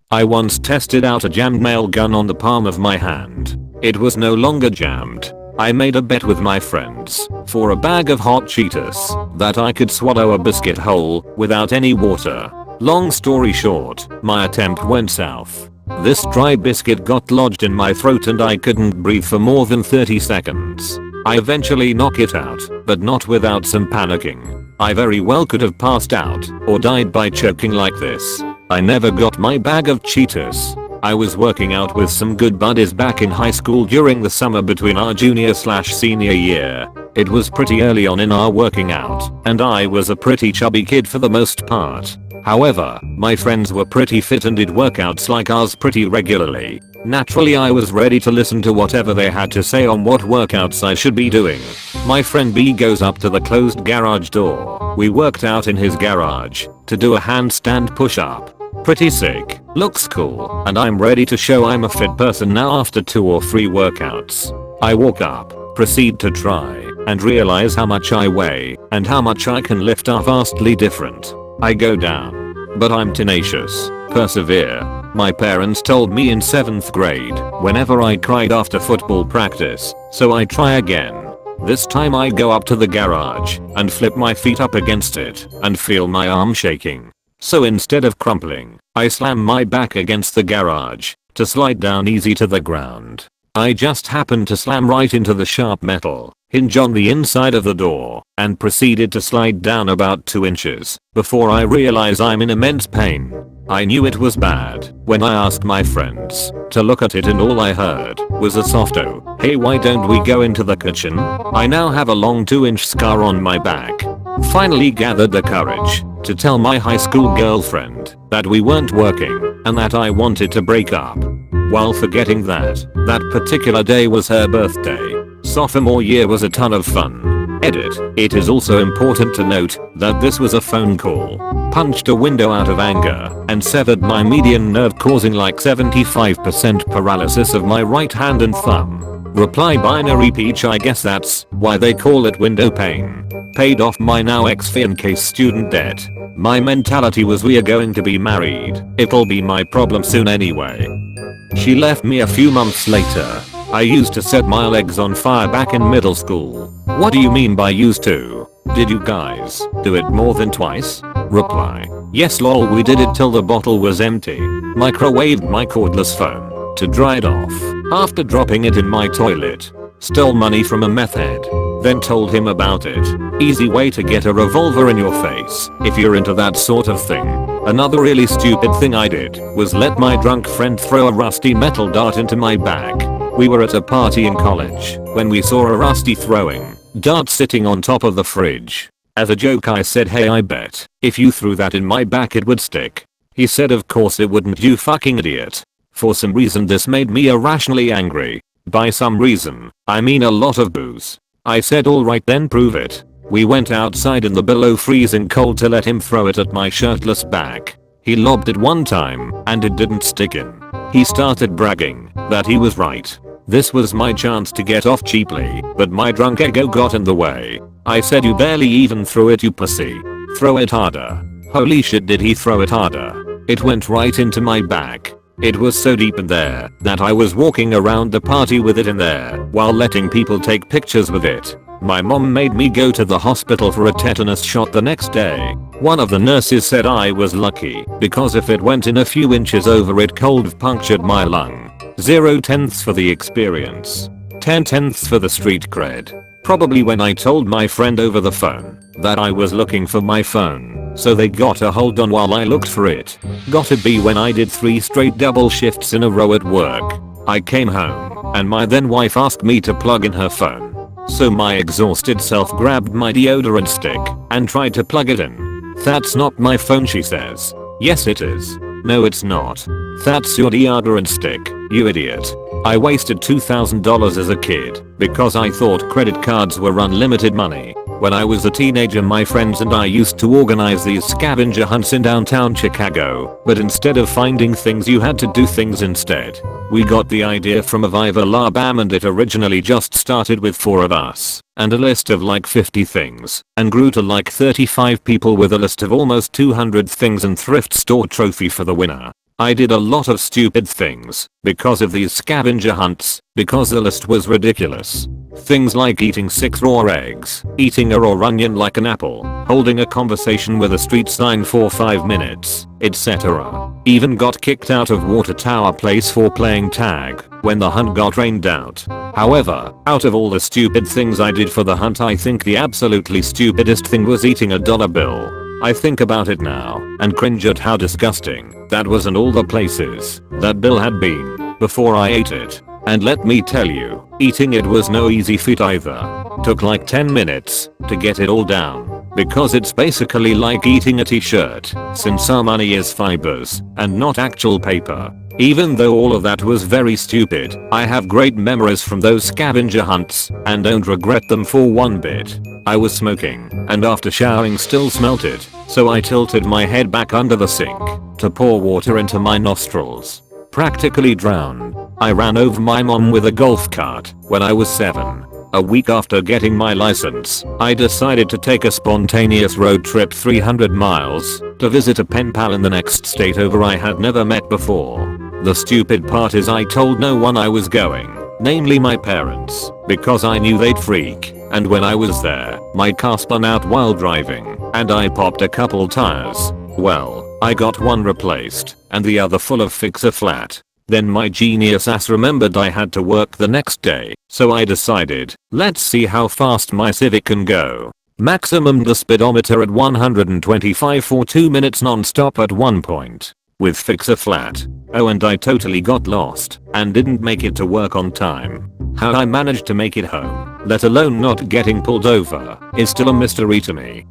I once tested out a jammed nail gun on the palm of my hand. It was no longer jammed. I made a bet with my friends for a bag of hot Cheetos that I could swallow a biscuit whole without any water. Long story short, my attempt went south. This dry biscuit got lodged in my throat and I couldn't breathe for more than 30 seconds. I eventually knocked it out, but not without some panicking. I very well could have passed out or died by choking like this. I never got my bag of Cheetos. I was working out with some good buddies back in high school during the summer between our junior/senior year. It was pretty early on in our working out, and I was a pretty chubby kid for the most part. However, my friends were pretty fit and did workouts like ours pretty regularly. Naturally, I was ready to listen to whatever they had to say on what workouts I should be doing. My friend B goes up to the closed garage door. We worked out in his garage to do a handstand push-up. Pretty sick, looks cool, and I'm ready to show I'm a fit person now after 2 or 3 workouts. I walk up, proceed to try, and realize how much I weigh and how much I can lift are vastly different. I go down, but I'm tenacious, persevere. My parents told me in 7th grade whenever I cried after football practice, so I try again. This time I go up to the garage and flip my feet up against it and feel my arm shaking. So instead of crumpling, I slam my back against the garage to slide down easy to the ground. I just happened to slam right into the sharp metal hinge on the inside of the door and proceeded to slide down about 2 inches before I realize I'm in immense pain. I knew it was bad when I asked my friends to look at it and all I heard was a soft "Oh, hey, why don't we go into the kitchen?" I now have a long 2-inch scar on my back. Finally gathered the courage to tell my high school girlfriend that we weren't working and that I wanted to break up. While forgetting that particular day was her birthday. Sophomore year was a ton of fun. Edit. It is also important to note that this was a phone call. Punched a window out of anger and severed my median nerve, causing like 75% paralysis of my right hand and thumb. Reply binary peach, I guess that's why they call it window pane. Paid off my now ex-fiancé student debt. My mentality was, we are going to be married. It'll be my problem soon anyway. She left me a few months later. I used to set my legs on fire back in middle school. What do you mean by used to? Did you guys do it more than twice? Reply. Yes lol, we did it till the bottle was empty. Microwaved my cordless phone to dry it off after dropping it in my toilet. Stole money from a meth head. Then told him about it. Easy way to get a revolver in your face if you're into that sort of thing. Another really stupid thing I did was let my drunk friend throw a rusty metal dart into my back. We were at a party in college when we saw a rusty throwing dart sitting on top of the fridge. As a joke I said, hey, I bet if you threw that in my back it would stick. He said of course it wouldn't, you fucking idiot. For some reason this made me irrationally angry. By some reason, I mean a lot of booze. I said alright then, prove it. We went outside in the below freezing cold to let him throw it at my shirtless back. He lobbed it one time and it didn't stick in. He started bragging that he was right. This was my chance to get off cheaply, but my drunk ego got in the way. I said, you barely even threw it, you pussy. Throw it harder. Holy shit, did he throw it harder? It went right into my back. It was so deep in there that I was walking around the party with it in there while letting people take pictures with it. My mom made me go to the hospital for a tetanus shot the next day. One of the nurses said I was lucky because if it went in a few inches over it could have punctured my lung. 0 tenths for the experience. 10 tenths for the street cred. Probably when I told my friend over the phone that I was looking for my phone, so they got a hold on while I looked for it. Gotta be when I did 3 straight double shifts in a row at work. I came home and my then wife asked me to plug in her phone. So my exhausted self grabbed my deodorant stick and tried to plug it in. That's not my phone, she says. Yes it is. No it's not. That's your deodorant stick, you idiot. I wasted $2,000 as a kid because I thought credit cards were unlimited money. When I was a teenager my friends and I used to organize these scavenger hunts in downtown Chicago, but instead of finding things you had to do things instead. We got the idea from a Viva La Bam and it originally just started with 4 of us and a list of like 50 things and grew to like 35 people with a list of almost 200 things and thrift store trophy for the winner. I did a lot of stupid things because of these scavenger hunts, because the list was ridiculous. Things like eating 6 raw eggs, eating a raw onion like an apple, holding a conversation with a street sign for 5 minutes, etc. Even got kicked out of Water Tower Place for playing tag when the hunt got rained out. However, out of all the stupid things I did for the hunt, I think the absolutely stupidest thing was eating a dollar bill. I think about it now and cringe at how disgusting that was and all the places that bill had been before I ate it. And let me tell you, eating it was no easy feat either. Took like 10 minutes to get it all down because it's basically like eating a t-shirt since our money is fibers and not actual paper. Even though all of that was very stupid, I have great memories from those scavenger hunts and don't regret them for one bit. I was smoking and after showering still smelt it, so I tilted my head back under the sink to pour water into my nostrils. Practically drowned. I ran over my mom with a golf cart when I was 7. A week after getting my license, I decided to take a spontaneous road trip 300 miles to visit a pen pal in the next state over I had never met before. The stupid part is I told no one I was going, namely my parents, because I knew they'd freak, and when I was there, my car spun out while driving, and I popped a couple tires. Well, I got one replaced, and the other full of fix-a-flat. Then my genius ass remembered I had to work the next day, so I decided, let's see how fast my Civic can go. Maximum the speedometer at 125 for 2 minutes non-stop at one point. With fix-a-flat. Oh, and I totally got lost and didn't make it to work on time. How I managed to make it home, let alone not getting pulled over, is still a mystery to me.